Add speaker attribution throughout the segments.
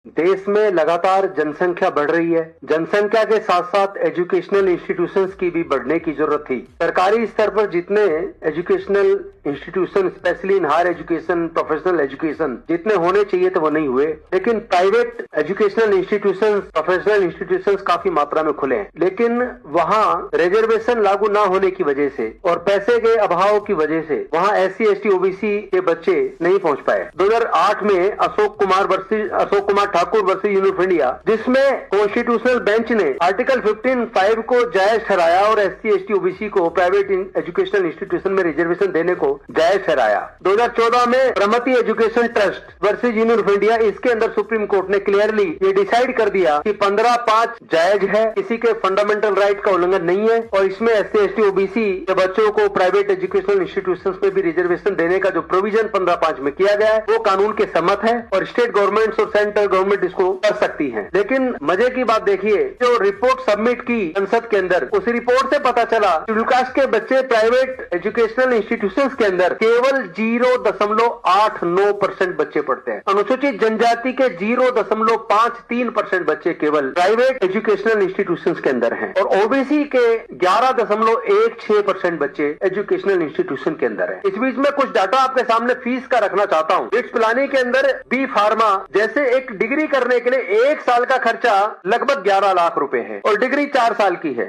Speaker 1: देश में लगातार जनसंख्या बढ़ रही है। जनसंख्या के साथ साथ एजुकेशनल इंस्टीट्यूशंस की भी बढ़ने की जरूरत थी। सरकारी स्तर पर जितने educational institution, specially in higher education, professional education, जितने होने चाहिए थे वो नहीं हुए। लेकिन private educational institution, professional institution काफी मात्रा में खुले हैं। लेकिन वहाँ रिजर्वेशन लागू न होने की वजह से और पैसे के अभाव की वजह से वहाँ SC, ST, OBC के बच्चे नहीं पहुंच पाए। 2008 में Ashok Kumar Thakur versus union of India, जिसमें कॉन्स्टिट्यूशनल बेंच ने आर्टिकल 15(5) को जायज ठहराया और SC, ST, OBC को प्राइवेट एजुकेशनल इंस्टीट्यूशन में रिजर्वेशन देने को जायज ठहराया। 2014 में Pramati education trust versus union of India, इसके अंदर सुप्रीम कोर्ट ने क्लियरली ये डिसाइड कर दिया कि 15(5) जायज है, किसी के फंडामेंटल राइट का उल्लंघन नहीं है और इसमें SC, ST, OBC के बच्चों को प्राइवेट एजुकेशनल इंस्टीट्यूशन में भी रिजर्वेशन देने का जो प्रोविजन 15(5) में किया गया है वो कानून के सम्मत है और स्टेट गवर्नमेंट और सेंट्रल गवर्नमेंट इसको कर सकती है। लेकिन मजे की बात देखिए, जो रिपोर्ट सबमिट की संसद के अंदर, उस रिपोर्ट से पता चला शेड्यूल कास्ट के बच्चे प्राइवेट एजुकेशनल इंस्टीट्यूशंस के अंदर केवल 0.89% बच्चे पढ़ते हैं। अनुसूचित जनजाति के 0.53% बच्चे केवल प्राइवेट एजुकेशनल इंस्टीट्यूशंस के अंदर हैं और OBC के 11.16% बच्चे एजुकेशनल इंस्टीट्यूशन के अंदर है। इस बीच में कुछ डाटा आपके सामने फीस का रखना चाहता हूँ। इस प्लानिंग के अंदर बी फार्मा जैसे एक डिग्री करने के लिए 1 साल का खर्चा लगभग 11 लाख रुपए है और डिग्री 4 साल की है।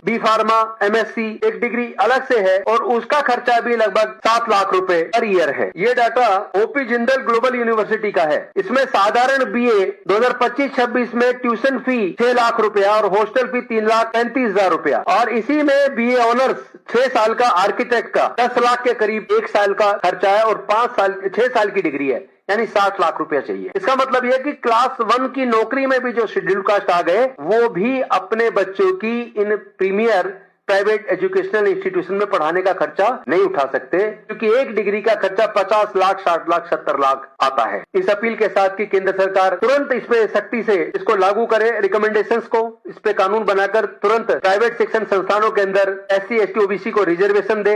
Speaker 1: बी फार्मा MSc एक डिग्री अलग से है और उसका खर्चा भी लगभग 7 लाख रुपए पर ईयर है। ये data OP Jindal global university का है। इसमें साधारण BA 2025-26 में ट्यूशन फी 6 लाख रुपया और हॉस्टल फी 3,35,000 रुपया और इसी में BA ऑनर्स 6 साल का आर्किटेक्ट का 10 लाख के करीब 1 साल का खर्चा है और 6 साल की डिग्री है, यानी 60 लाख रुपया चाहिए। इसका मतलब यह कि क्लास 1 की नौकरी में भी जो शेड्यूल कास्ट आ गए वो भी अपने बच्चों की इन प्रीमियर प्राइवेट एजुकेशनल इंस्टीट्यूशन में पढ़ाने का खर्चा नहीं उठा सकते, क्योंकि एक डिग्री का खर्चा 50 लाख, 60 लाख, 70 लाख आता है। इस अपील के साथ कि केंद्र सरकार तुरंत इस पे सख्ती से इसको लागू करे, रिकमेंडेशंस को इस पे कानून बनाकर तुरंत प्राइवेट शिक्षण संस्थानों के अंदर SC, ST, OBC को रिजर्वेशन दे